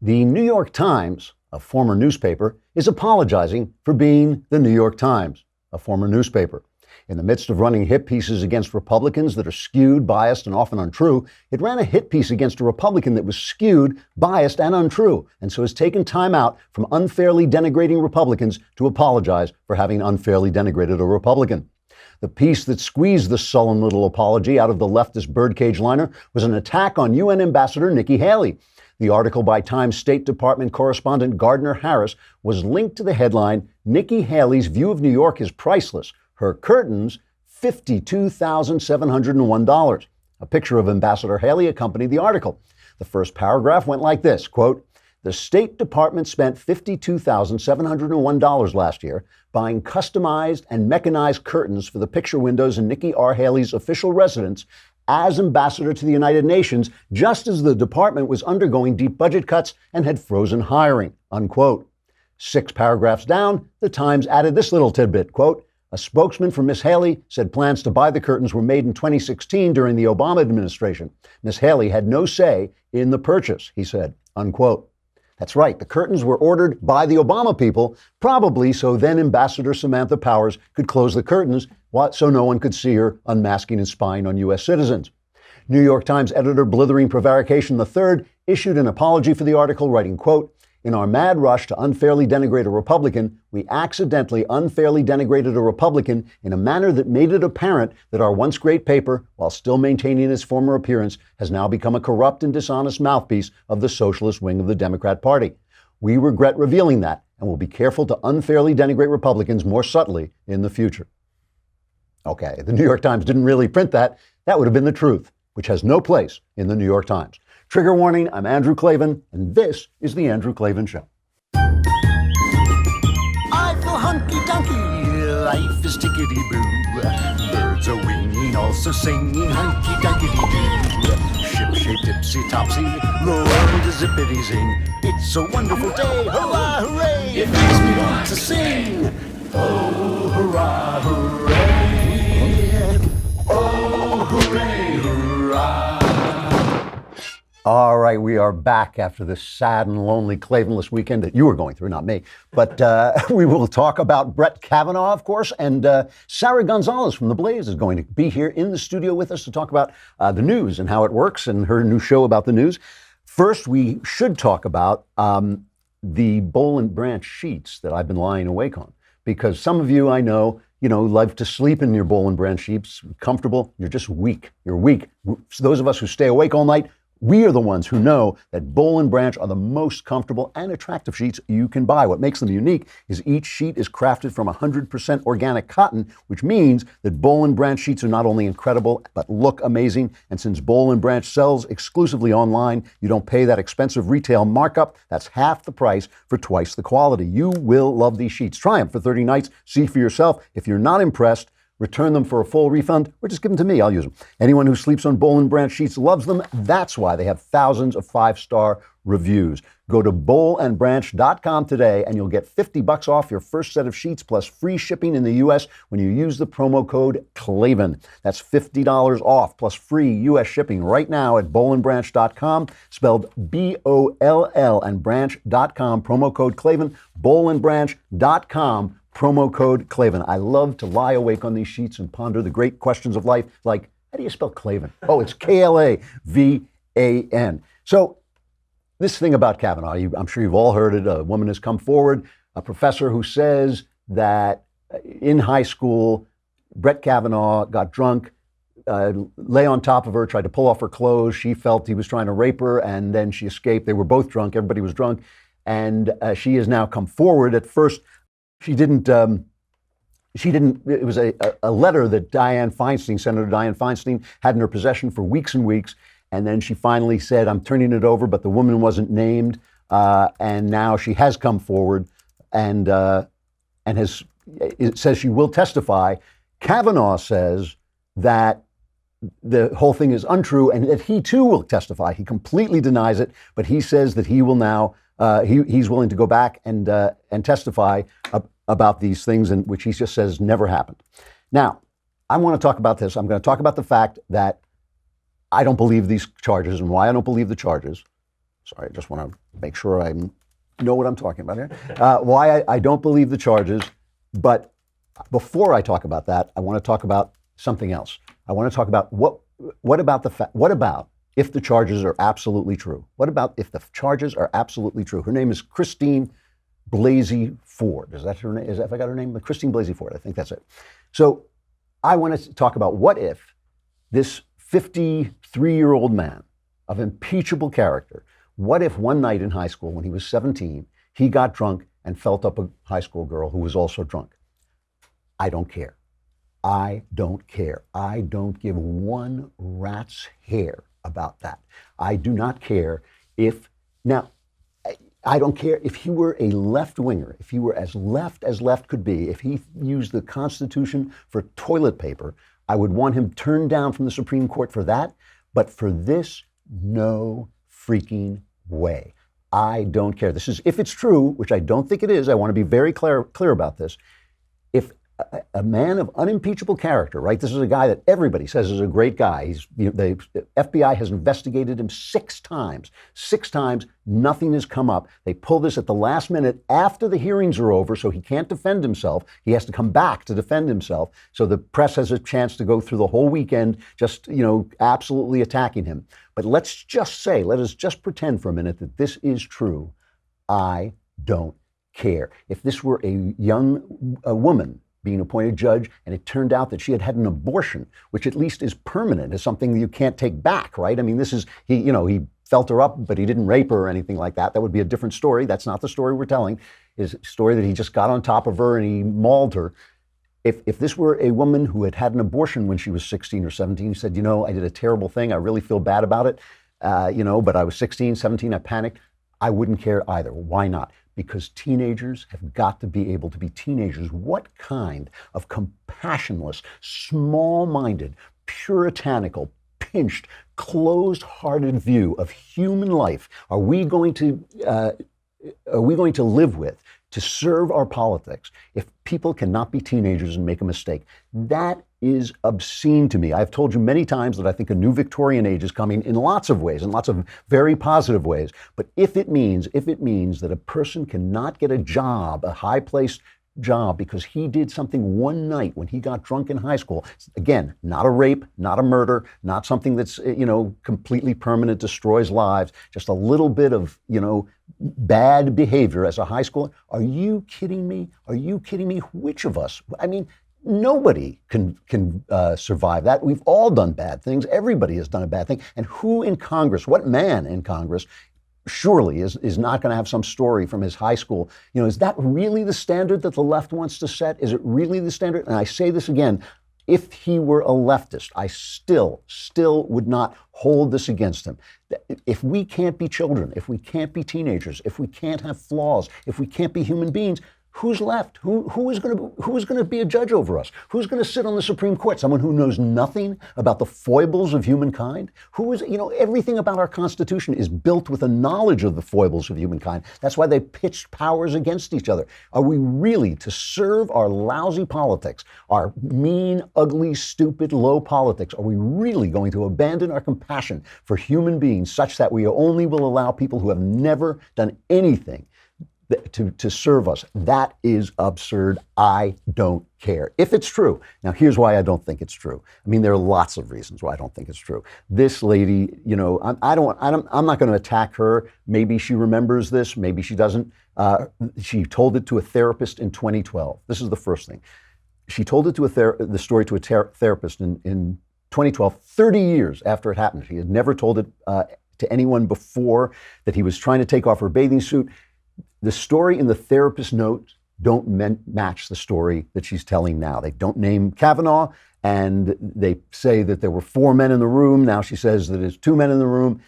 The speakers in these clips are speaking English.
The New York Times, a former newspaper, is apologizing for being the New York Times, a former newspaper. In the midst of running hit pieces against Republicans that are skewed, biased, and often untrue, it ran a hit piece against a Republican that was skewed, biased, and untrue, and so has taken time out from unfairly denigrating Republicans to apologize for having unfairly denigrated a Republican. The piece that squeezed the sullen little apology out of the leftist birdcage liner was an attack on UN Ambassador Nikki Haley. The article by Times State Department correspondent Gardner Harris was linked to the headline, "Nikki Haley's view of New York is priceless. Her curtains, $52,701. A picture of Ambassador Haley accompanied the article. The first paragraph went like this, quote, "The State Department spent $52,701 last year buying customized and mechanized curtains for the picture windows in Nikki R. Haley's official residence as ambassador to the United Nations, just as the department was undergoing deep budget cuts and had frozen hiring," unquote. 6 paragraphs down, the Times added this little tidbit, quote, "A spokesman for Ms. Haley said plans to buy the curtains were made in 2016 during the Obama administration. Ms. Haley had no say in the purchase," he said, unquote. That's right, the curtains were ordered by the Obama people, probably so then Ambassador Samantha Powers could close the curtains so no one could see her unmasking and spying on U.S. citizens. New York Times editor Blithering Prevarication III issued an apology for the article, writing, quote, "In our mad rush to unfairly denigrate a Republican, we accidentally unfairly denigrated a Republican in a manner that made it apparent that our once great paper, while still maintaining its former appearance, has now become a corrupt and dishonest mouthpiece of the socialist wing of the Democrat Party. We regret revealing that and will be careful to unfairly denigrate Republicans more subtly in the future." Okay, the New York Times didn't really print that. That would have been the truth, which has no place in the New York Times. Trigger warning, I'm Andrew Klavan, and this is The Andrew Klavan Show. I feel hunky-dunky, life is tickety-boo. Birds are winging, also singing hunky-dunky-doo. Ship-shape, tipsy-topsy, the world is zippity-zing. It's a wonderful day, hurrah, hooray! It makes me want to sing. Oh, hurrah, hooray! Oh, hooray, hurrah! All right, we are back after this sad and lonely Klavanless weekend that you were going through, not me. But we will talk about Brett Kavanaugh, of course, and Sara Gonzales from The Blaze is going to be here in the studio with us to talk about the news and how it works and her new show about the news. First, we should talk about the Boll and Branch sheets that I've been lying awake on, because some of you I know, love to sleep in your Boll and Branch sheets, comfortable. You're just weak. You're weak. So those of us who stay awake all night, we are the ones who know that Boll and Branch are the most comfortable and attractive sheets you can buy. What makes them unique is each sheet is crafted from 100% organic cotton, which means that Boll and Branch sheets are not only incredible, but look amazing. And since Boll and Branch sells exclusively online, you don't pay that expensive retail markup. That's half the price for twice the quality. You will love these sheets. Try them for 30 nights. See for yourself. If you're not impressed, return them for a full refund, or just give them to me. I'll use them. Anyone who sleeps on Boll and Branch sheets loves them. That's why they have thousands of 5-star reviews. Go to bollandbranch.com today and you'll get $50 off your first set of sheets plus free shipping in the U.S. when you use the promo code Klavan. That's $50 off plus free U.S. shipping right now at bollandbranch.com, spelled B-O-L-L and branch.com, promo code Klavan, bollandbranch.com. Promo code Klavan. I love to lie awake on these sheets and ponder the great questions of life, like, how do you spell Klavan? Oh, it's K-L-A-V-A-N. So this thing about Kavanaugh, I'm sure you've all heard it. A woman has come forward, a professor who says that in high school, Brett Kavanaugh got drunk, lay on top of her, tried to pull off her clothes. She felt he was trying to rape her, and then she escaped. They were both drunk. Everybody was drunk. And she has now come forward. At first, She didn't, it was a letter that Senator Dianne Feinstein had in her possession for weeks and weeks. And then she finally said, I'm turning it over, but the woman wasn't named. And now she has come forward and it says she will testify. Kavanaugh says that the whole thing is untrue and that he too will testify. He completely denies it, but he says that he will now, he's willing to go back and testify about these things, and which he just says never happened. Now, I want to talk about this. I'm going to talk about the fact that I don't believe these charges and why I don't believe the charges. Sorry, I just want to make sure I know what I'm talking about here. Why I don't believe the charges, but before I talk about that, I want to talk about something else. I want to talk about what about if the charges are absolutely true? What about if the charges are absolutely true? Her name is Christine Blasey Ford. Is that her name? Have I got her name? Christine Blasey Ford. I think that's it. So I want to talk about what if this 53-year-old man of impeachable character, what if one night in high school when he was 17, he got drunk and felt up a high school girl who was also drunk? I don't care. I don't care. I don't give one rat's hair about that. I do not care if, now, I don't care if he were a left-winger, if he were as left could be, if he used the Constitution for toilet paper, I would want him turned down from the Supreme Court for that. But for this, no freaking way. I don't care. This is, if it's true, which I don't think it is, I want to be very clear about this. If a man of unimpeachable character, right? This is a guy that everybody says is a great guy. The FBI has investigated him 6 times. 6 times, nothing has come up. They pull this at the last minute after the hearings are over, so he can't defend himself. He has to come back to defend himself. So the press has a chance to go through the whole weekend just, absolutely attacking him. But let's just say, let us just pretend for a minute that this is true. I don't care. If this were a woman being appointed judge, and it turned out that she had an abortion, which at least is permanent, is something that you can't take back, right? I mean, this is, he felt her up, but he didn't rape her or anything like that. That would be a different story. That's not the story we're telling. It's a story that he just got on top of her and he mauled her. If this were a woman who had an abortion when she was 16 or 17, who said, I did a terrible thing, I really feel bad about it, but I was 16, 17, I panicked, I wouldn't care either. Why not? Because teenagers have got to be able to be teenagers. What kind of compassionless, small-minded, puritanical, pinched, closed-hearted view of human life are we going to live with to serve our politics if people cannot be teenagers and make a mistake? That is obscene to me. I've told you many times that I think a new Victorian age is coming in lots of ways, in lots of very positive ways. But if it means that a person cannot get a job, a high-placed job, because he did something one night when he got drunk in high school, again, not a rape, not a murder, not something that's, completely permanent, destroys lives, just a little bit of, bad behavior as a high schooler. Are you kidding me? Are you kidding me? Which of us? I mean, nobody can survive that. We've all done bad things. Everybody has done a bad thing. And who in Congress, what man in Congress, surely is not going to have some story from his high school? Is that really the standard that the left wants to set? Is it really the standard? And I say this again, if he were a leftist, I still would not hold this against him. If we can't be children, if we can't be teenagers, if we can't have flaws, if we can't be human beings, who's left? Who is going to be a judge over us? Who's going to sit on the Supreme Court? Someone who knows nothing about the foibles of humankind? Everything about our Constitution is built with a knowledge of the foibles of humankind. That's why they pitched powers against each other. Are we really, to serve our lousy politics, our mean, ugly, stupid, low politics, are we really going to abandon our compassion for human beings such that we only will allow people who have never done anything to serve us? That is absurd. I don't care. If it's true. Now, here's why I don't think it's true. I mean, there are lots of reasons why I don't think it's true. This lady, I'm not going to attack her. Maybe she remembers this. Maybe she doesn't. She told it to a therapist in 2012. This is the first thing. She told it to the story to a therapist in 2012, 30 years after it happened. She had never told it to anyone before, that he was trying to take off her bathing suit. The story in the therapist's notes don't match the story that she's telling now. They don't name Kavanaugh, and they say that there were 4 men in the room. Now she says that there's 2 men in the room.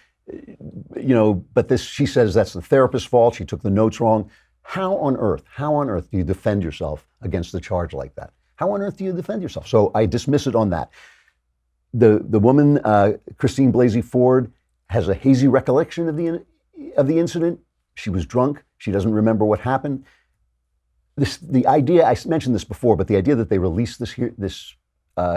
But she says that's the therapist's fault. She took the notes wrong. How on earth do you defend yourself against a charge like that? How on earth do you defend yourself? So I dismiss it on that. The woman, Christine Blasey Ford, has a hazy recollection of the incident. She was drunk. She doesn't remember what happened. The idea, I mentioned this before, but the idea that they released this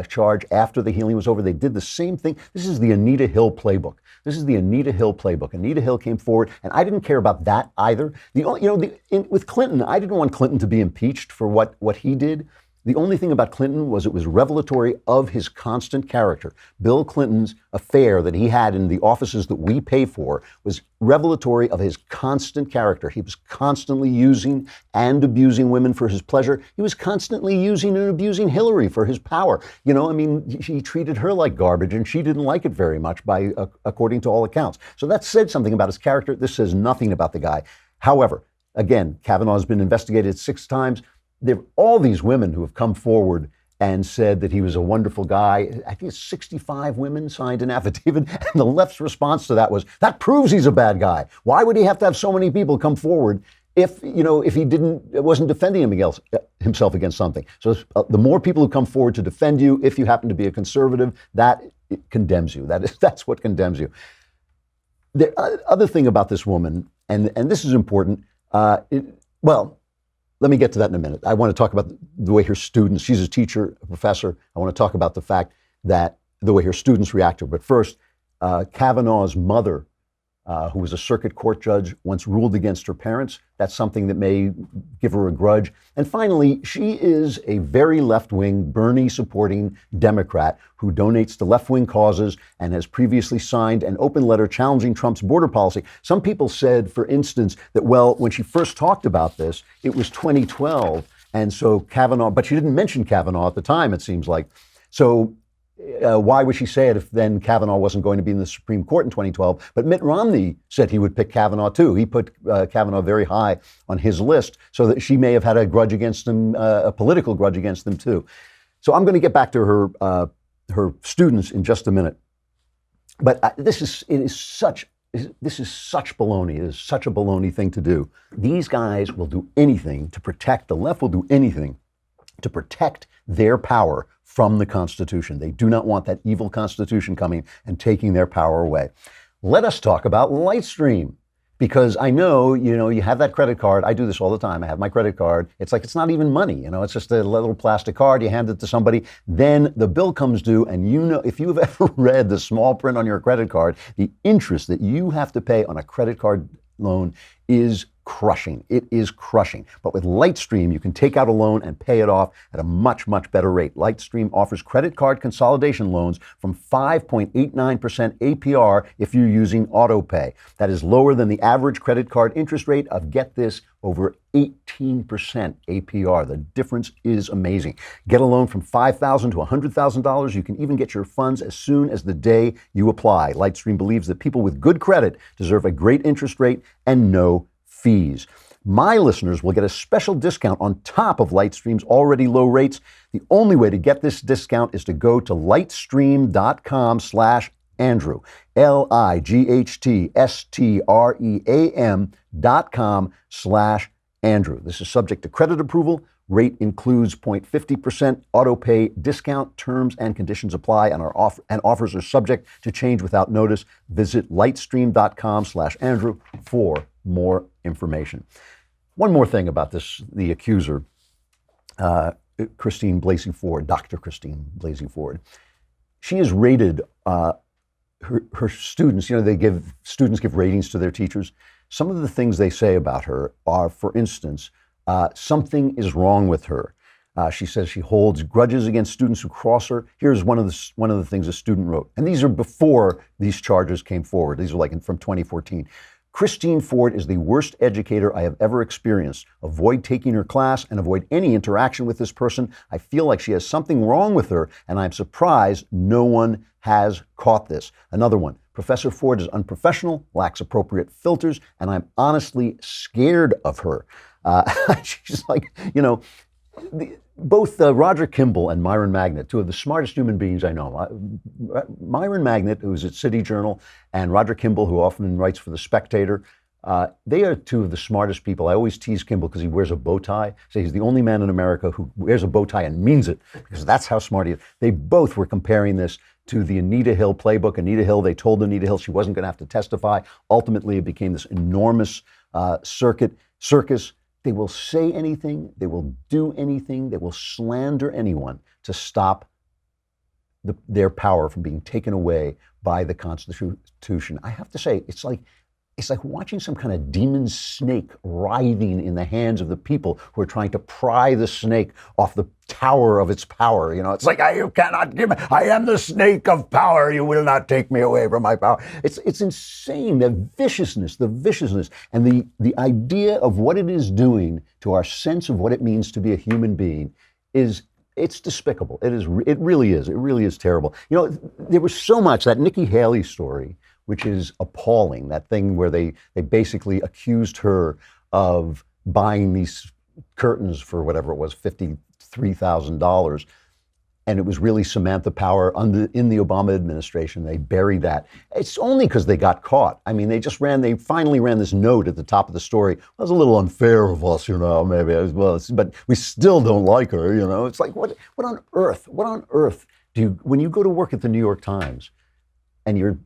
charge after the healing was over. They did the same thing. This is the Anita Hill playbook. Anita Hill came forward, and I didn't care about that either. With Clinton, I didn't want Clinton to be impeached for what he did. The only thing about Clinton was it was revelatory of his constant character. Bill Clinton's affair that he had in the offices that we pay for was revelatory of his constant character. He was constantly using and abusing women for his pleasure. He was constantly using and abusing Hillary for his power. He treated her like garbage, and she didn't like it very much, according to all accounts. So that said something about his character. This says nothing about the guy. However, again, Kavanaugh has been investigated 6 times. There are all these women who have come forward and said that he was a wonderful guy. I think 65 women signed an affidavit, and the left's response to that was, that proves he's a bad guy. Why would he have to have so many people come forward if he wasn't defending himself against something? So the more people who come forward to defend you, if you happen to be a conservative, that condemns you. That's what condemns you. The other thing about this woman, and this is important, let me get to that in a minute. I want to talk about the way her students, she's a teacher, a professor. I want to talk about the fact that the way her students react to her. But first, Kavanaugh's mother, who was a circuit court judge, once ruled against her parents. That's something that may give her a grudge. And finally, she is a very left-wing, Bernie-supporting Democrat who donates to left-wing causes and has previously signed an open letter challenging Trump's border policy. Some people said, for instance, that, when she first talked about this, it was 2012, and so Kavanaugh, but she didn't mention Kavanaugh at the time, it seems like. So why would she say it if then Kavanaugh wasn't going to be in the Supreme Court in 2012? But Mitt Romney said he would pick Kavanaugh too. He put Kavanaugh very high on his list, so that she may have had a grudge against him, a political grudge against them too. So I'm going to get back to her students in just a minute. But this is such baloney. It is such a baloney thing to do. These guys will do anything to protect, the left will do anything to protect their power from the Constitution. They do not want that evil Constitution coming and taking their power away. Let us talk about LightStream, because I know, you have that credit card. I do this all the time. I have my credit card. It's like, it's not even money. It's just a little plastic card. You hand it to somebody. Then the bill comes due, and if you've ever read the small print on your credit card, the interest that you have to pay on a credit card loan is crushing. It is crushing. But with LightStream, you can take out a loan and pay it off at a much, much better rate. LightStream offers credit card consolidation loans from 5.89% APR if you're using autopay. That is lower than the average credit card interest rate of, get this, over 18% APR. The difference is amazing. Get a loan from $5,000 to $100,000. You can even get your funds as soon as the day you apply. LightStream believes that people with good credit deserve a great interest rate and no fees. My listeners will get a special discount on top of LightStream's already low rates. The only way to get this discount is to go to lightstream.com/Andrew, lightstream.com/Andrew. This is subject to credit approval. Rate includes 0.50% autopay discount. Terms and conditions apply, and offers are subject to change without notice. Visit lightstream.com/Andrew for more information. One more thing about this, the accuser, Christine Blasey Ford, Dr. Christine Blasey Ford. She has rated her students. Students give ratings to their teachers. Some of the things they say about her are, for instance, something is wrong with her. She says she holds grudges against students who cross her. Here's one of the things a student wrote, and these are before these charges came forward. These are from 2014. Christine Ford is the worst educator I have ever experienced. Avoid taking her class and avoid any interaction with this person. I feel like she has something wrong with her, and I'm surprised no one has caught this. Another one. Professor Ford is unprofessional, lacks appropriate filters, and I'm honestly scared of her. She's like, both Roger Kimball and Myron Magnet, two of the smartest human beings I know. Myron Magnet, who's at City Journal, and Roger Kimball, who often writes for The Spectator, they are two of the smartest people. I always tease Kimball because he wears a bow tie. So he's the only man in America who wears a bow tie and means it, because that's how smart he is. They both were comparing this to the Anita Hill playbook. Anita Hill, they told Anita Hill she wasn't going to have to testify. Ultimately, it became this enormous circus. They will say anything, they will do anything, they will slander anyone to stop their power from being taken away by the Constitution, I have to say, it's like watching some kind of demon snake writhing in the hands of the people who are trying to pry the snake off the tower of its power. You know, it's like, you cannot give me, I am the snake of power. You will not take me away from my power. It's insane, the viciousness, and the idea of what it is doing to our sense of what it means to be a human being it's despicable. It really is terrible. You know, there was so much, that Nikki Haley story, which is appalling, that thing where they basically accused her of buying these curtains for whatever it was, $53,000. And it was really Samantha Power in the Obama administration. They buried that. It's only because they got caught. I mean, they finally ran this note at the top of the story. Well, it was a little unfair of us, you know, maybe as well, but we still don't like her, you know. It's like, what on earth do you, when you go to work at the New York Times and you're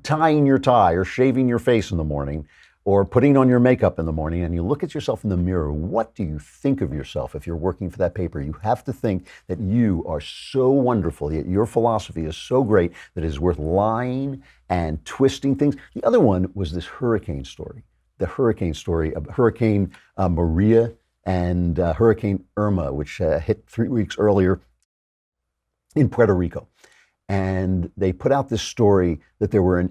tying your tie or shaving your face in the morning or putting on your makeup in the morning and you look at yourself in the mirror, what do you think of yourself if you're working for that paper? You have to think that you are so wonderful, yet your philosophy is so great that it is worth lying and twisting things. The other one was this hurricane story, of Hurricane Maria and Hurricane Irma, which hit 3 weeks earlier in Puerto Rico. And they put out this story that there were it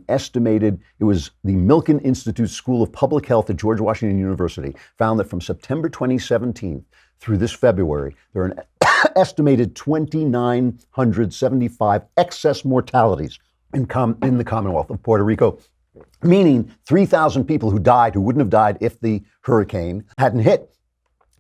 was the Milken Institute School of Public Health at George Washington University, found that from September 2017 through this February, there are an estimated 2,975 excess mortalities in the Commonwealth of Puerto Rico, meaning 3,000 people who died who wouldn't have died if the hurricane hadn't hit.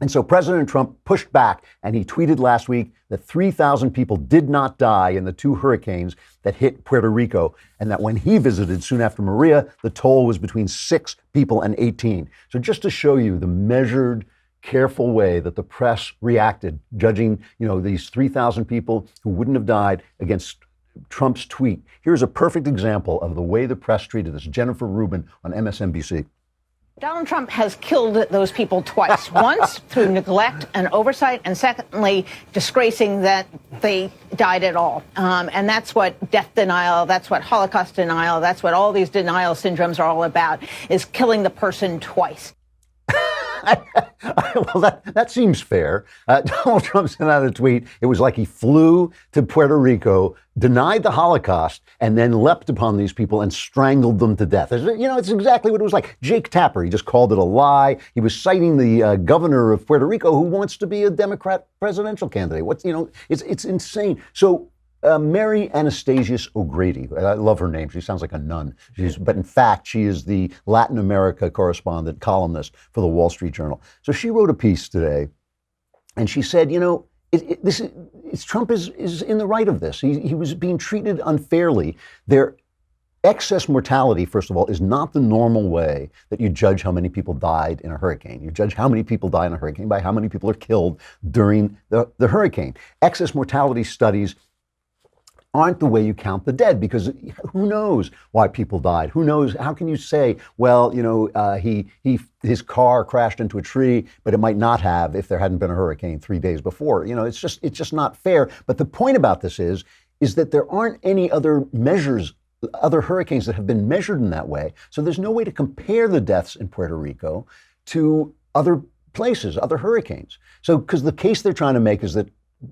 And so President Trump pushed back, and he tweeted last week that 3,000 people did not die in the two hurricanes that hit Puerto Rico, and that when he visited soon after Maria, the toll was between 6 people and 18. So just to show you the measured, careful way that the press reacted, judging, you know, these 3,000 people who wouldn't have died against Trump's tweet. Here's a perfect example of the way the press treated this. Jennifer Rubin on MSNBC. Donald Trump has killed those people twice. Once through neglect and oversight, and secondly, disgracing that they died at all. And that's what death denial, that's what Holocaust denial, that's what all these denial syndromes are all about, is killing the person twice. Well, that seems fair. Donald Trump sent out a tweet. It was like he flew to Puerto Rico, denied the Holocaust, and then leapt upon these people and strangled them to death. You know, it's exactly what it was like. Jake Tapper, he just called it a lie. He was citing the governor of Puerto Rico who wants to be a Democrat presidential candidate. It's insane. So Mary Anastasius O'Grady, I love her name. She sounds like a nun. But in fact, she is the Latin America correspondent, columnist for the Wall Street Journal. So she wrote a piece today, and she said, you know, Trump is in the right of this. He was being treated unfairly. Their excess mortality, first of all, is not the normal way that you judge how many people died in a hurricane. You judge how many people die in a hurricane by how many people are killed during the hurricane. Excess mortality studies aren't the way you count the dead, because who knows why people died? Who knows? How can you say, well, you know, his car crashed into a tree, but it might not have if there hadn't been a hurricane 3 days before? You know, it's just not fair. But the point about this is that there aren't any other measures, other hurricanes that have been measured in that way. So there's no way to compare the deaths in Puerto Rico to other places, other hurricanes. So, because the case they're trying to make is that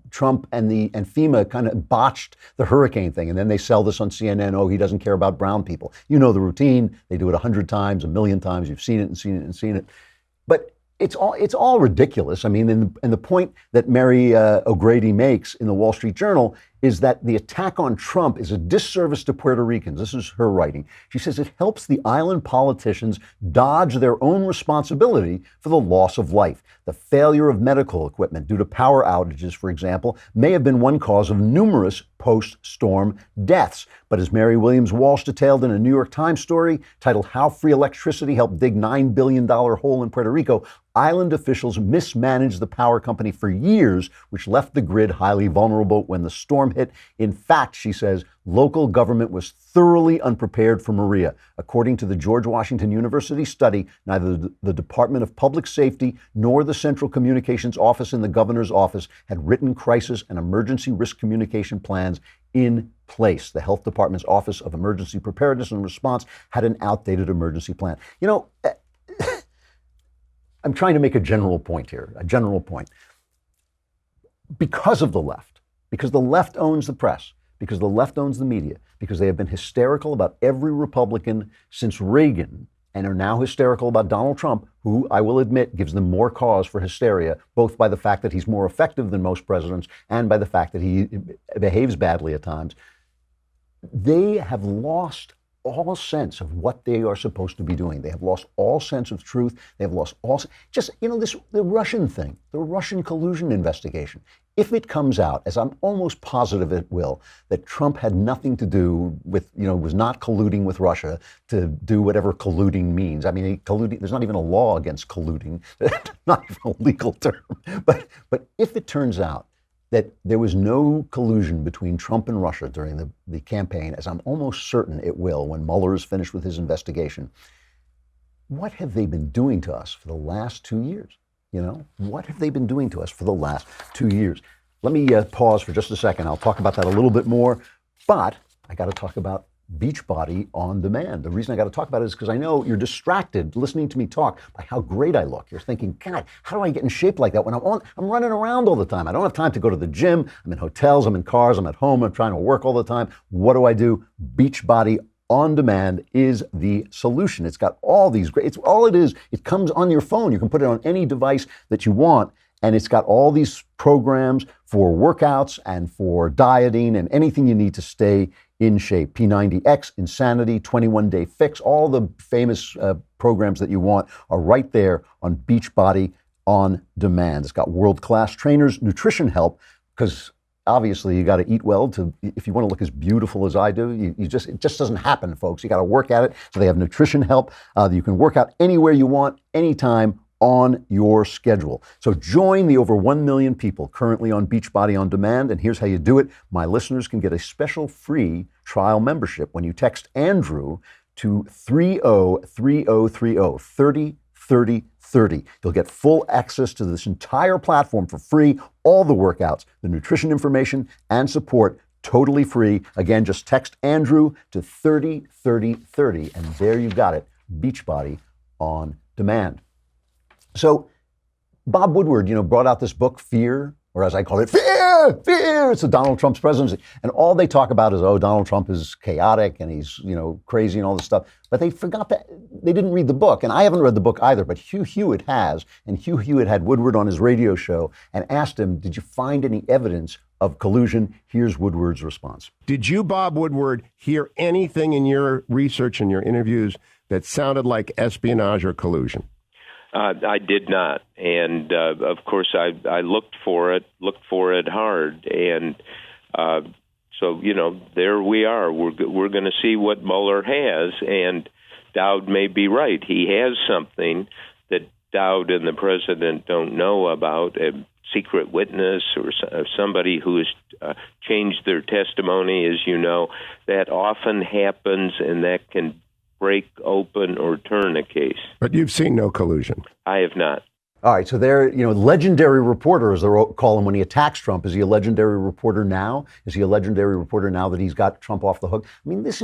Trump and FEMA kind of botched the hurricane thing. And then they sell this on CNN. Oh, he doesn't care about brown people. You know the routine. They do it 100 times, 1,000,000 times. You've seen it and seen it and seen it. But it's all ridiculous. I mean, and the point that Mary O'Grady makes in the Wall Street Journal is that the attack on Trump is a disservice to Puerto Ricans. This is her writing. She says it helps the island politicians dodge their own responsibility for the loss of life. The failure of medical equipment due to power outages, for example, may have been one cause of numerous post-storm deaths. But as Mary Williams Walsh detailed in a New York Times story titled "How Free Electricity Helped Dig $9 Billion Hole in Puerto Rico," island officials mismanaged the power company for years, which left the grid highly vulnerable when the storm hit. In fact, she says, local government was thoroughly unprepared for Maria. According to the George Washington University study, neither the Department of Public Safety nor the Central Communications Office in the governor's office had written crisis and emergency risk communication plans in place. The health department's Office of Emergency Preparedness and Response had an outdated emergency plan. You know, I'm trying to make a general point here, a general point. Because of the left, because the left owns the press, because the left owns the media, because they have been hysterical about every Republican since Reagan and are now hysterical about Donald Trump, who I will admit gives them more cause for hysteria, both by the fact that he's more effective than most presidents and by the fact that he behaves badly at times. They have lost all sense of what they are supposed to be doing. They have lost all sense of truth. They have lost all, just, you know, the Russian thing, the Russian collusion investigation. If it comes out, as I'm almost positive it will, that Trump had nothing to do with, you know, was not colluding with Russia to do whatever colluding means. I mean, colluding, there's not even a law against colluding, not even a legal term. But if it turns out that there was no collusion between Trump and Russia during the campaign, as I'm almost certain it will when Mueller is finished with his investigation, what have they been doing to us for the last 2 years? You know, what have they been doing to us for the last 2 years? Let me pause for just a second. I'll talk about that a little bit more, but I got to talk about Beachbody on demand. The reason I got to talk about it is because I know you're distracted listening to me talk by how great I look. You're thinking, God, how do I get in shape like that when I'm running around all the time? I don't have time to go to the gym. I'm in hotels, I'm in cars, I'm at home, I'm trying to work all the time. What do? Beachbody on demand is the solution. It's got all these great, it's all it is. It comes on your phone. You can put it on any device that you want. And it's got all these programs for workouts and for dieting and anything you need to stay in shape. P90X, Insanity, 21-Day Fix, all the famous programs that you want are right there on Beachbody on demand. It's got world-class trainers, nutrition help, because obviously you got to eat well if you want to look as beautiful as I do. It just doesn't happen, folks. You got to work at it. So they have nutrition help. You can work out anywhere you want, anytime, on your schedule. So join the over 1 million people currently on Beachbody on demand, and here's how you do it. My listeners can get a special free trial membership when you text Andrew to 303030 3030. You'll get full access to this entire platform for free, all the workouts, the nutrition information, and support totally free. Again, just text Andrew to 303030, and there you got it, Beachbody on demand. So Bob Woodward, brought out this book, Fear, or as I call it, Fear. It's Donald Trump's presidency. And all they talk about is, Donald Trump is chaotic and he's, crazy and all this stuff. But they forgot that they didn't read the book. And I haven't read the book either, but Hugh Hewitt has. And Hugh Hewitt had Woodward on his radio show and asked him, did you find any evidence of collusion? Here's Woodward's response. Did you, Bob Woodward, hear anything in your research and your interviews that sounded like espionage or collusion? I did not, and of course I looked for it hard, and so there we are. We're going to see what Mueller has, and Dowd may be right. He has something that Dowd and the president don't know about, a secret witness or somebody who has changed their testimony. As you know, that often happens, and that can break open or turn a case. But you've seen no collusion. I have not. All right, so they're, legendary reporter, as they call him when he attacks Trump. Is he a legendary reporter now? Is he a legendary reporter now that he's got Trump off the hook? I mean, this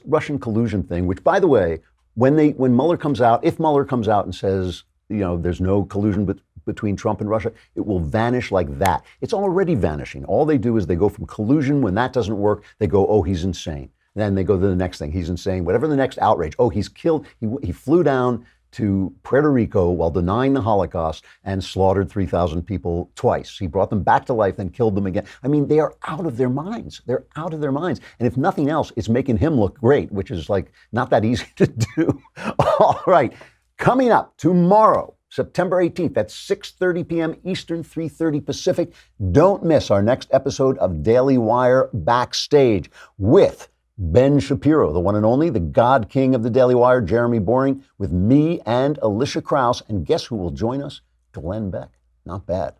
Russian collusion thing, which, by the way, when Mueller comes out, if Mueller comes out and says, there's no collusion between Trump and Russia, it will vanish like that. It's already vanishing. All they do is they go from collusion. When that doesn't work, they go, oh, he's insane. Then they go to the next thing. He's insane. Whatever the next outrage. Oh, he's killed. He flew down to Puerto Rico while denying the Holocaust and slaughtered 3,000 people twice. He brought them back to life, then killed them again. I mean, they are out of their minds. They're out of their minds. And if nothing else, it's making him look great, which is not that easy to do. All right. Coming up tomorrow, September 18th at 6:30 p.m. Eastern, 3:30 Pacific. Don't miss our next episode of Daily Wire Backstage with Ben Shapiro, the one and only, the God King of the Daily Wire, Jeremy Boring, with me and Alicia Krause. And guess who will join us? Glenn Beck. Not bad.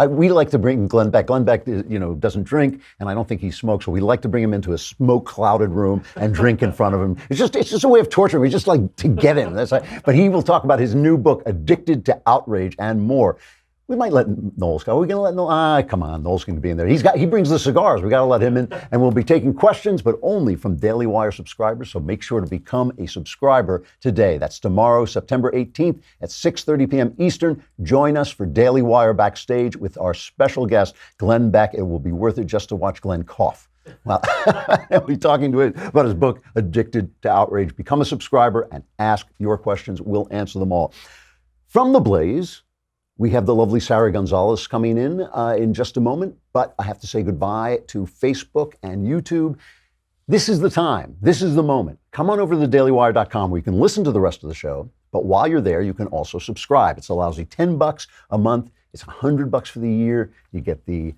We like to bring Glenn Beck. Glenn Beck, doesn't drink, and I don't think he smokes, so we like to bring him into a smoke-clouded room and drink in front of him. It's just a way of torturing him. We just like to get him. But he will talk about his new book, Addicted to Outrage, and more. We might let Knowles go. Are we going to let Knowles? Come on, Knowles going to be in there. He brings the cigars. We got to let him in. And we'll be taking questions, but only from Daily Wire subscribers. So make sure to become a subscriber today. That's tomorrow, September 18th at 6:30 p.m. Eastern. Join us for Daily Wire Backstage with our special guest, Glenn Beck. It will be worth it just to watch Glenn cough. Well, we'll be talking to it about his book, Addicted to Outrage. Become a subscriber and ask your questions. We'll answer them all. From the Blaze, we have the lovely Sara Gonzales coming in just a moment, but I have to say goodbye to Facebook and YouTube. This is the time. This is the moment. Come on over to thedailywire.com where you can listen to the rest of the show, but while you're there, you can also subscribe. It's a lousy $10 a month. It's $100 for the year. You get the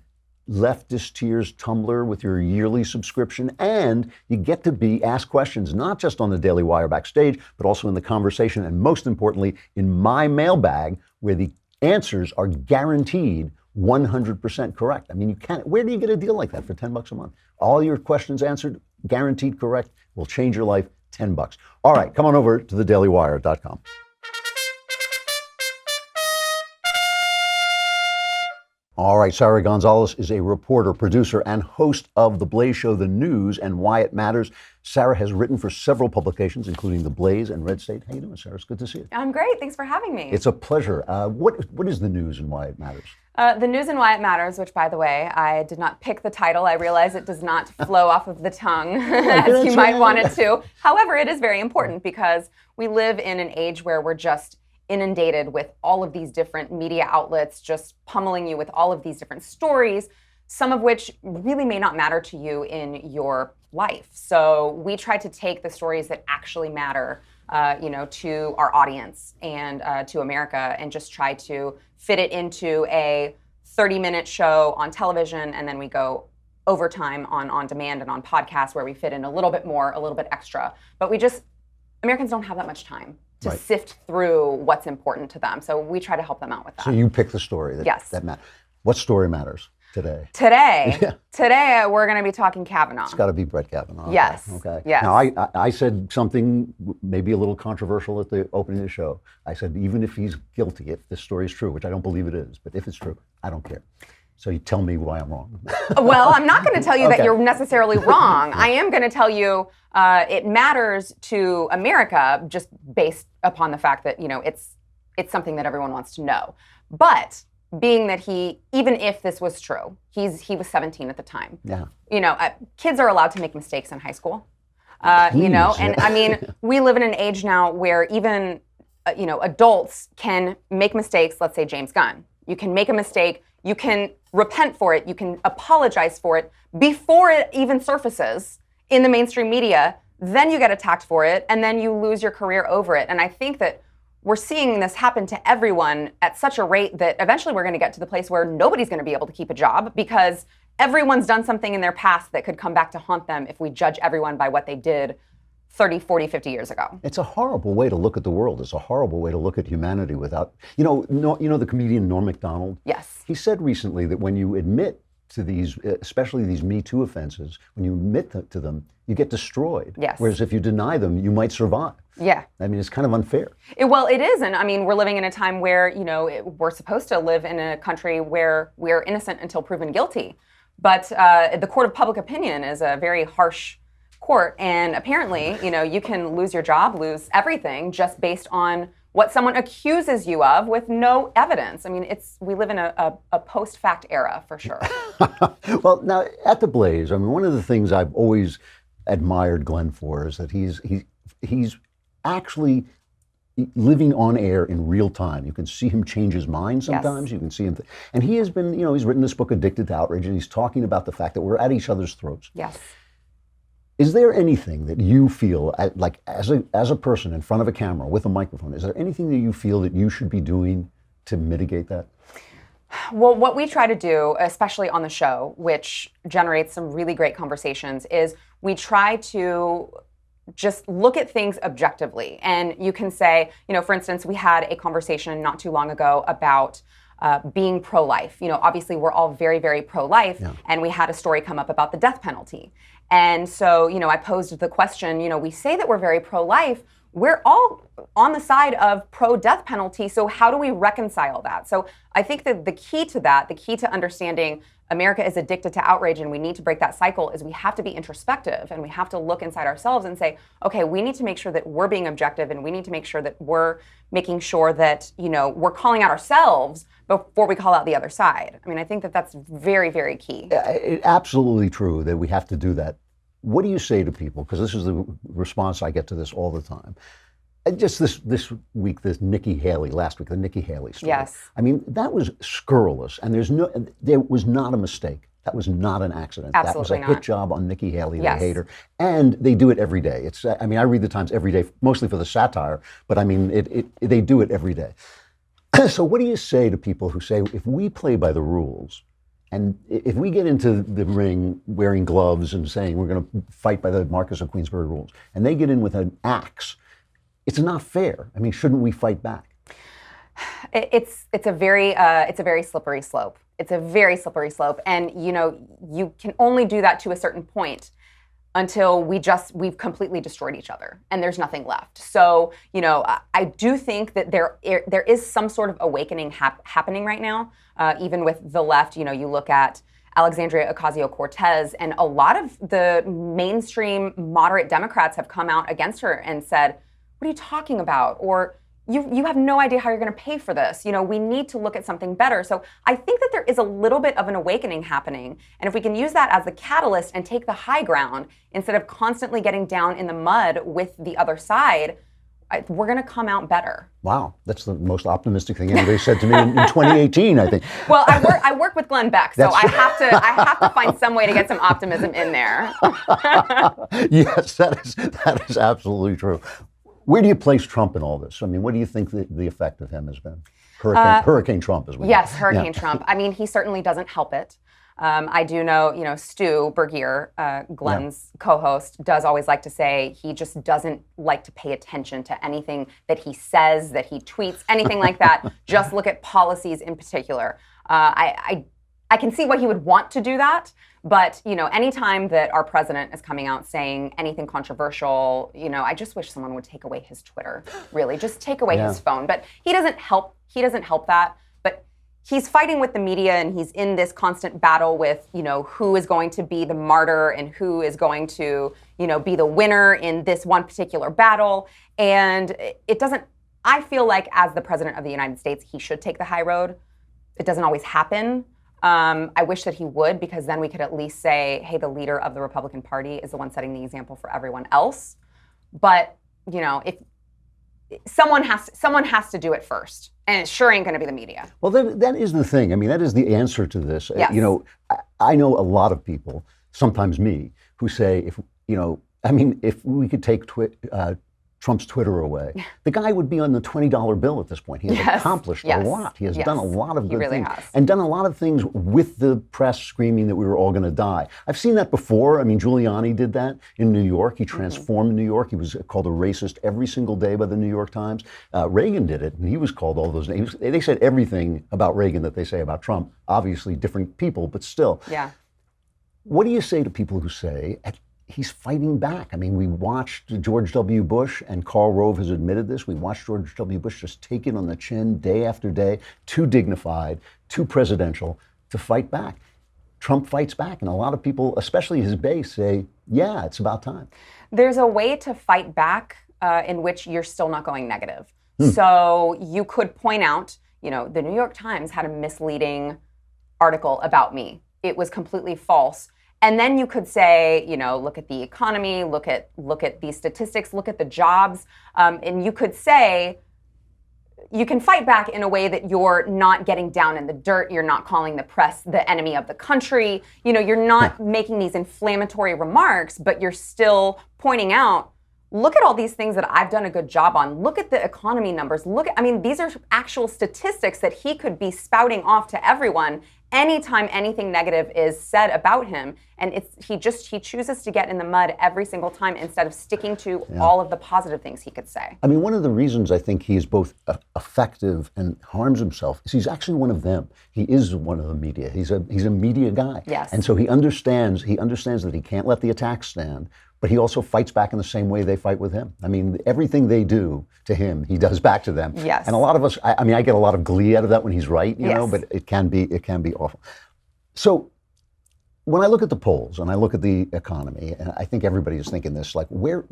Leftist Tears Tumblr with your yearly subscription, and you get to ask questions, not just on the Daily Wire Backstage, but also in the conversation, and most importantly, in my mailbag, where the answers are guaranteed 100% correct. I mean, where do you get a deal like that for $10 a month? All your questions answered, guaranteed correct, will change your life, $10. All right, come on over to thedailywire.com. All right, Sara Gonzales is a reporter, producer, and host of The Blaze Show, The News, and Why It Matters. Sara has written for several publications, including The Blaze and Red State. How you doing, Sara? It's good to see you. I'm great. Thanks for having me. It's a pleasure. What is The News and Why It Matters? The News and Why It Matters, which, by the way, I did not pick the title. I realize it does not flow off of the tongue as you might want it to. However, it is very important because we live in an age where we're just inundated with all of these different media outlets just pummeling you with all of these different stories, some of which really may not matter to you in your life. So we try to take the stories that actually matter, to our audience and to America, and just try to fit it into a 30-minute show on television, and then we go overtime on demand and on podcasts where we fit in a little bit more, a little bit extra. But Americans don't have that much time to sift through what's important to them. So we try to help them out with that. So you pick the story that matters. What story matters today? Today we're going to be talking Kavanaugh. It's got to be Brett Kavanaugh. Yes. Okay. Yes. Now, I said something maybe a little controversial at the opening of the show. I said, even if he's guilty, if this story is true, which I don't believe it is, but if it's true, I don't care. So you tell me why I'm wrong. Well, I'm not going to tell you that you're necessarily wrong. I am going to tell you it matters to America just based upon the fact that, it's something that everyone wants to know. But being that even if this was true, he was 17 at the time. Yeah. Kids are allowed to make mistakes in high school. And I mean, we live in an age now where even, adults can make mistakes. Let's say James Gunn. You can make a mistake. You can repent for it. You can apologize for it before it even surfaces in the mainstream media. Then you get attacked for it, and then you lose your career over it. And I think that we're seeing this happen to everyone at such a rate that eventually we're going to get to the place where nobody's going to be able to keep a job because everyone's done something in their past that could come back to haunt them if we judge everyone by what they did 30, 40, 50 years ago. It's a horrible way to look at the world. It's a horrible way to look at humanity without, the comedian Norm Macdonald? Yes. He said recently that when you admit to these, especially these Me Too offenses, when you admit to them, you get destroyed. Yes. Whereas if you deny them, you might survive. Yeah. I mean, it's kind of unfair. Well, it is. And I mean, we're living in a time where, we're supposed to live in a country where we're innocent until proven guilty. But the court of public opinion is a very harsh court. And apparently, you can lose your job, lose everything just based on what someone accuses you of with no evidence. I mean, we live in a post-fact era for sure. Well, now at The Blaze, I mean, one of the things I've always admired Glenn for is that he's actually living on air in real time. You can see him change his mind sometimes. Yes. You can see him, and he has been, he's written this book, Addicted to Outrage, and he's talking about the fact that we're at each other's throats. Yes. Is there anything that you feel, like as a person in front of a camera with a microphone, is there anything that you feel that you should be doing to mitigate that? Well, what we try to do, especially on the show, which generates some really great conversations, is we try to just look at things objectively. And you can say, for instance, we had a conversation not too long ago about being pro-life. Obviously we're all very, very pro-life, yeah. And we had a story come up about the death penalty. And so, I posed the question, we say that we're very pro-life. we're all on the side of pro-death penalty. So how do we reconcile that? So I think that the key to understanding America is addicted to outrage and we need to break that cycle is we have to be introspective and we have to look inside ourselves and say, okay, we need to make sure that we're being objective and we need to make sure that we're making sure that, we're calling out ourselves before we call out the other side. I mean, I think that that's very, very key. It's absolutely true that we have to do that. What do you say to people? Because this is the response I get to this all the time. Just this week, last week, the Nikki Haley story. Yes. I mean, that was scurrilous, and there was not a mistake. That was not an accident. Absolutely that was a hit job on Nikki Haley. Yes. They hate her, and they do it every day. I read the Times every day, mostly for the satire, but I mean, they do it every day. So, what do you say to people who say, if we play by the rules, and if we get into the ring wearing gloves and saying we're going to fight by the Marquess of Queensberry rules, and they get in with an axe? It's not fair. I mean, shouldn't we fight back? It's a very slippery slope. It's a very slippery slope, and you can only do that to a certain point until we've completely destroyed each other and there's nothing left. So I do think that there is some sort of awakening happening right now, even with the left. You look at Alexandria Ocasio-Cortez, and a lot of the mainstream moderate Democrats have come out against her and said, what are you talking about? Or you have no idea how you're going to pay for this. We need to look at something better. So I think that there is a little bit of an awakening happening. And if we can use that as the catalyst and take the high ground instead of constantly getting down in the mud with the other side, we're going to come out better. Wow, that's the most optimistic thing anybody said to me in 2018, I think. Well, I work with Glenn Beck, so I have to find some way to get some optimism in there. Yes, that is absolutely true. Where do you place Trump in all this? I mean, what do you think the effect of him has been? Hurricane Trump, as we Yes, know. Hurricane Trump. I mean, he certainly doesn't help it. I do know, Stu Bergier, Glenn's co-host, does always like to say he just doesn't like to pay attention to anything that he says, that he tweets, anything like that. Just look at policies in particular. I can see why he would want to do that, but anytime that our president is coming out saying anything controversial, I just wish someone would take away his Twitter. Really, just take away his phone. But he doesn't help. He doesn't help that. But he's fighting with the media, and he's in this constant battle with who is going to be the martyr and who is going to be the winner in this one particular battle. And it doesn't. I feel like as the president of the United States, he should take the high road. It doesn't always happen. I wish that he would, because then we could at least say, hey, the leader of the Republican Party is the one setting the example for everyone else. But, if someone has to do it first, and it sure ain't going to be the media. Well, that is the thing. I mean, that is the answer to this. Yes. I know a lot of people, sometimes me, who say, if we could take Trump's Twitter away, the guy would be on the $20 bill at this point. He has accomplished a lot. He has done a lot of good things. And done a lot of things with the press screaming that we were all going to die. I've seen that before. I mean, Giuliani did that in New York. He transformed New York. He was called a racist every single day by the New York Times. Reagan did it, and he was called all those names. They said everything about Reagan that they say about Trump. Obviously different people, but still. Yeah. What do you say to people who say, he's fighting back? I mean, we watched George W. Bush, and Karl Rove has admitted this. We watched George W. Bush just take it on the chin day after day, too dignified, too presidential to fight back. Trump fights back, and a lot of people, especially his base, say, yeah, it's about time. There's a way to fight back in which you're still not going negative. So you could point out, the New York Times had a misleading article about me. It was completely false. And then you could say, look at the economy, look at these statistics, look at the jobs, and you could say, you can fight back in a way that you're not getting down in the dirt, you're not calling the press the enemy of the country, you're not making these inflammatory remarks, but you're still pointing out, look at all these things that I've done a good job on. Look at the economy numbers. These are actual statistics that he could be spouting off to everyone anytime anything negative is said about him. And he chooses to get in the mud every single time instead of sticking to all of the positive things he could say. I mean, one of the reasons I think he is both effective and harms himself is he's actually one of them. He is one of the media. He's a media guy. Yes. And so he understands that he can't let the attacks stand, but he also fights back in the same way they fight with him. I mean, everything they do to him, he does back to them. Yes. And a lot of us, I mean, I get a lot of glee out of that when he's right, you know, Yes. but it can be awful. So when I look at the polls and I look at the economy, and I think everybody is thinking this, like, where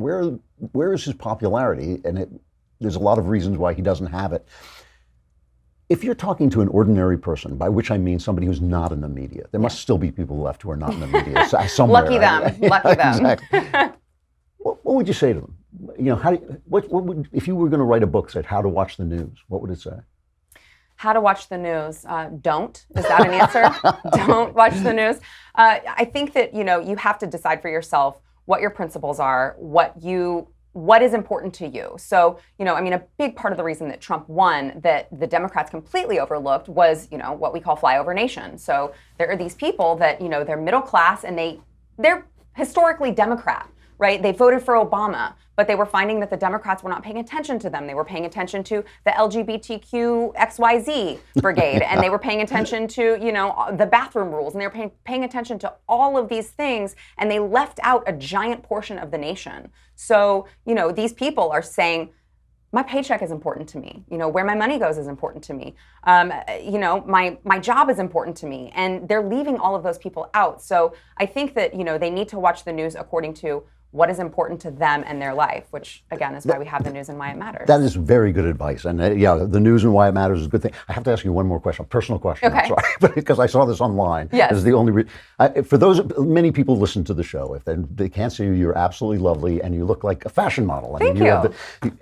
is his popularity? And there's a lot of reasons why he doesn't have it. If you're talking to an ordinary person, by which I mean somebody who's not in the media, there must still be people left who are not in the media somewhere. Lucky them. Right? Lucky them. Exactly. What would you say to them? You know, what would, if you were going to write a book that said how to watch the news, what would it say? How to watch the news. Don't. Is that an answer? Don't watch the news. I think that, you know, you have to decide for yourself what your principles are, what is important to you. So, you know, I mean, a big part of the reason that Trump won that the Democrats completely overlooked was, you know, what we call flyover nation. So there are these people that, you know, they're middle class and they're historically Democrat, right? They voted for Obama, but they were finding that the Democrats were not paying attention to them. They were paying attention to the LGBTQ XYZ brigade, and they were paying attention to, you know, the bathroom rules, and they were paying attention to all of these things, and they left out a giant portion of the nation. So, you know, these people are saying, my paycheck is important to me. You know, where my money goes is important to me. You know, my job is important to me, and they're leaving all of those people out. So I think that, you know, they need to watch the news according to what is important to them and their life, which, again, is why we have the news and why it matters. That is very good advice. And yeah, the news and why it matters is a good thing. I have to ask you one more question, a personal question. Okay. I'm sorry, but because I saw this online. Yes. This is the only for those, many people listen to the show. If they can't see you, you're absolutely lovely, and you look like a fashion model. Thank you.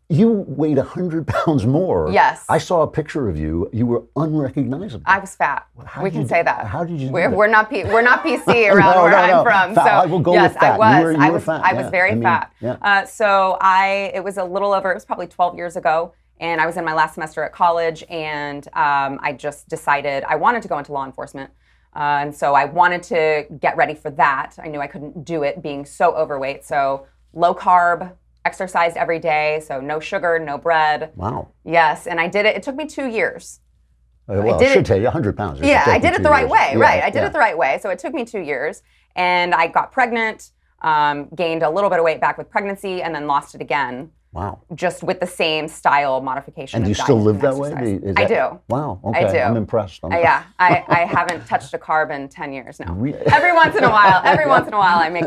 You weighed 100 pounds more. Yes. I saw a picture of you. You were unrecognizable. I was fat. We can say that. How did you? We're not PC around where I'm from. Fat. So I will go yes, with fat. I You were was. fat. I was very fat. Yeah. So it was a little over. It was probably 12 years ago, and I was in my last semester at college, and I just decided I wanted to go into law enforcement. And so I wanted to get ready for that. I knew I couldn't do it being so overweight. So low carb. Exercised every day, so no sugar, no bread. Wow. Yes, and I did it. It took me 2 years. Well, it should take you 100 pounds. Yeah, I did it the right way, Yeah, right. I did it the right way. So it took me 2 years. And I got pregnant, gained a little bit of weight back with pregnancy, and then lost it again. Wow. Just with the same style modification. And do you still live that way? I do. Wow. Okay. I do. I'm impressed. Yeah. I haven't touched a carb in 10 years now. Every once in a while, I make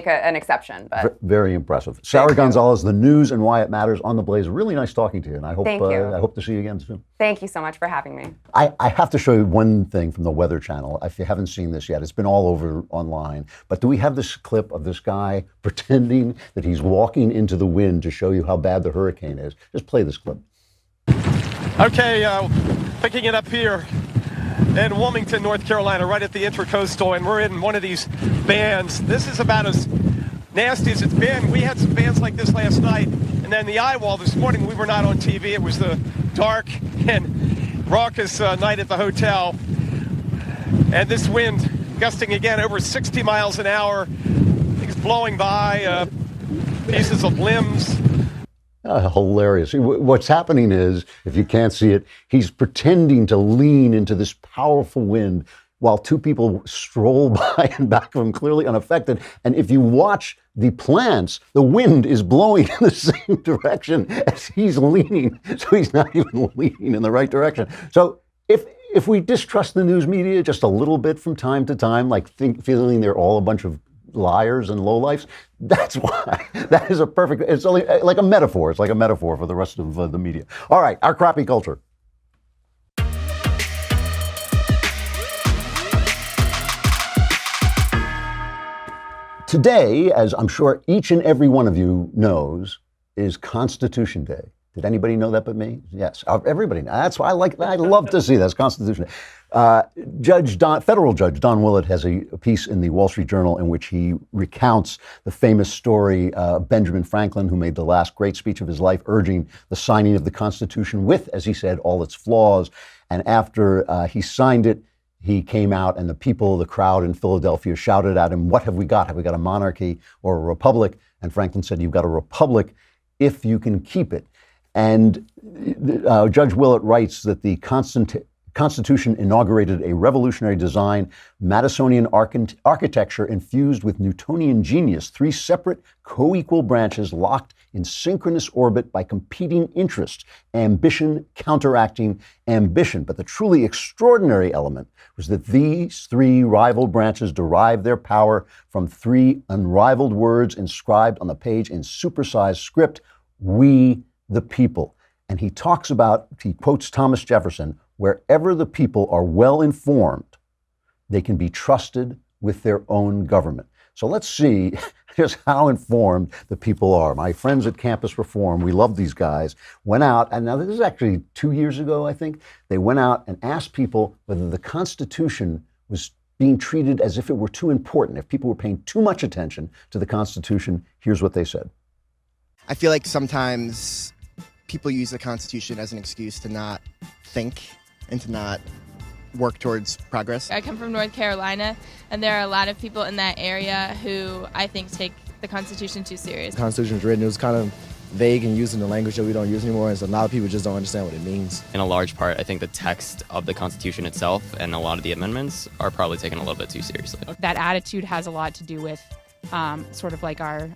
an exception. But very impressive. Sara Gonzales, The News and Why It Matters on the Blaze. Really nice talking to you, and I hope I hope to see you again soon. Thank you so much for having me. I have to show you one thing from the Weather Channel. If you haven't seen this yet, it's been all over online. But do we have this clip of this guy pretending that he's walking into the wind to show you how bad the hurricane is? Just play this clip. Okay, picking it up here in Wilmington, North Carolina, right at the Intracoastal, and we're in one of these bands. This is about as nasty as it's been. We had some bands like this last night, and then the eye wall this morning. We were not on TV. It was the dark and raucous night at the hotel, and this wind gusting again over 60 miles an hour. Things blowing by, pieces of limbs. Hilarious. What's happening is, if you can't see it, he's pretending to lean into this powerful wind while two people stroll by in back of him, clearly unaffected. And if you watch the plants, the wind is blowing in the same direction as he's leaning. So he's not even leaning in the right direction. So if we distrust the news media just a little bit from time to time, like feeling they're all a bunch of liars and lowlifes, that's why. That is a perfect, it's only like a metaphor. It's like a metaphor for the rest of the media. All right, our crappy culture. Today, as I'm sure each and every one of you knows, is Constitution Day. Did anybody know that but me? Yes, everybody. That's why I love to see that. It's Constitution Day. Federal Judge Don Willett has a piece in the Wall Street Journal in which he recounts the famous story of Benjamin Franklin, who made the last great speech of his life, urging the signing of the Constitution with, as he said, all its flaws. And after he signed it, he came out, and the crowd in Philadelphia shouted at him, "What have we got? Have we got a monarchy or a republic?" And Franklin said, "You've got a republic if you can keep it." And Judge Willett writes that the The Constitution inaugurated a revolutionary design, Madisonian architecture infused with Newtonian genius, 3 separate co-equal branches locked in synchronous orbit by competing interests, ambition counteracting ambition. But the truly extraordinary element was that these 3 rival branches derived their power from 3 unrivaled words inscribed on the page in supersized script, "We the people." And he quotes Thomas Jefferson, "Wherever the people are well informed, they can be trusted with their own government." So let's see just how informed the people are. My friends at Campus Reform, we love these guys, went out, and now this is actually 2 years ago, I think. They went out and asked people whether the Constitution was being treated as if it were too important. If people were paying too much attention to the Constitution, here's what they said. I feel like sometimes people use the Constitution as an excuse to not think and to not work towards progress. I come from North Carolina, and there are a lot of people in that area who I think take the Constitution too serious. The Constitution was written, it was kind of vague and using the language that we don't use anymore, and so a lot of people just don't understand what it means. In a large part, I think the text of the Constitution itself and a lot of the amendments are probably taken a little bit too seriously. That attitude has a lot to do with sort of like our,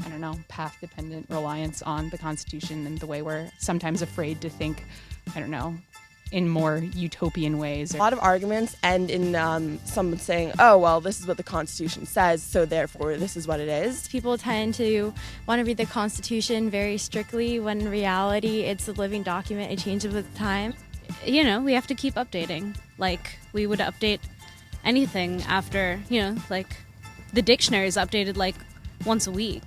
path-dependent reliance on the Constitution and the way we're sometimes afraid to think, in more utopian ways. A lot of arguments end in someone saying, oh, well, this is what the Constitution says, so therefore this is what it is. People tend to want to read the Constitution very strictly when in reality it's a living document. It changes with time. We have to keep updating. Like, we would update anything after, the dictionary is updated like once a week.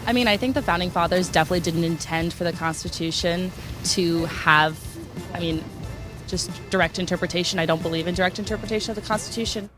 I think the Founding Fathers definitely didn't intend for the Constitution to have, just direct interpretation. I don't believe in direct interpretation of the Constitution.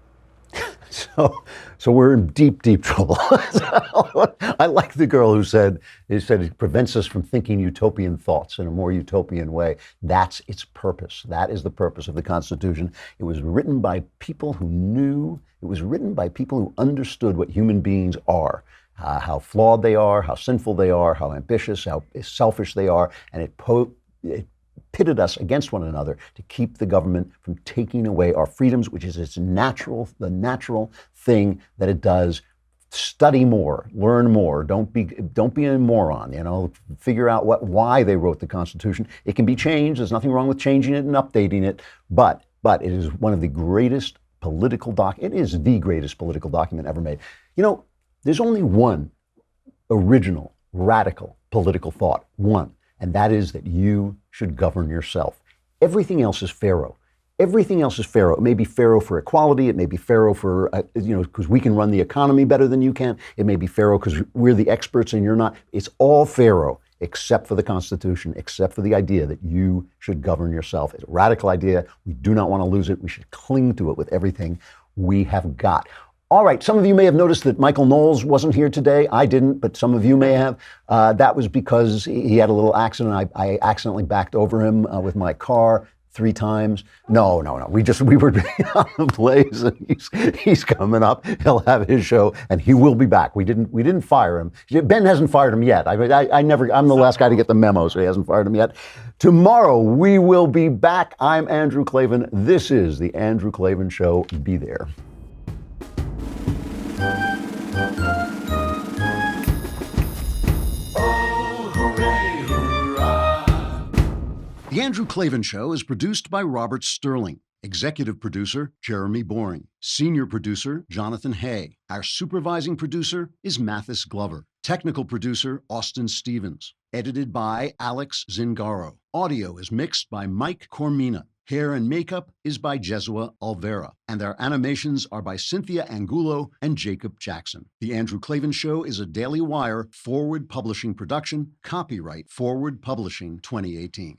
So we're in deep, deep trouble. I like the girl who said it prevents us from thinking utopian thoughts in a more utopian way. That's its purpose. That is the purpose of the Constitution. It was written by people who knew. It was written by people who understood what human beings are, how flawed they are, how sinful they are, how ambitious, how selfish they are, and it pitted us against one another to keep the government from taking away our freedoms, which is the natural thing that it does. Study more, learn more. Don't be a moron. Figure out why they wrote the Constitution. It can be changed. There's nothing wrong with changing it and updating it. But it is one of the greatest it is the greatest political document ever made. There's only one original, radical political thought. One. And that is that you should govern yourself. Everything else is Pharaoh. Everything else is Pharaoh. It may be Pharaoh for equality. It may be Pharaoh for, because we can run the economy better than you can. It may be Pharaoh because we're the experts and you're not. It's all Pharaoh except for the Constitution, except for the idea that you should govern yourself. It's a radical idea. We do not want to lose it. We should cling to it with everything we have got. All right, some of you may have noticed that Michael Knowles wasn't here today. I didn't, but some of you may have. That was because he had a little accident. I accidentally backed over him with my car 3 times. No. We were on the Blaze, and he's coming up. He'll have his show, and he will be back. We didn't fire him. Ben hasn't fired him yet. I'm the last guy to get the memo, so he hasn't fired him yet. Tomorrow we will be back. I'm Andrew Klavan. This is the Andrew Klavan Show. Be there. The Andrew Klavan Show is produced by Robert Sterling. Executive producer, Jeremy Boring. Senior producer, Jonathan Hay. Our supervising producer is Mathis Glover. Technical producer, Austin Stevens. Edited by Alex Zingaro. Audio is mixed by Mike Cormina. Hair and makeup is by Jesua Alvera. And our animations are by Cynthia Angulo and Jacob Jackson. The Andrew Klavan Show is a Daily Wire Forward Publishing production. Copyright Forward Publishing 2018.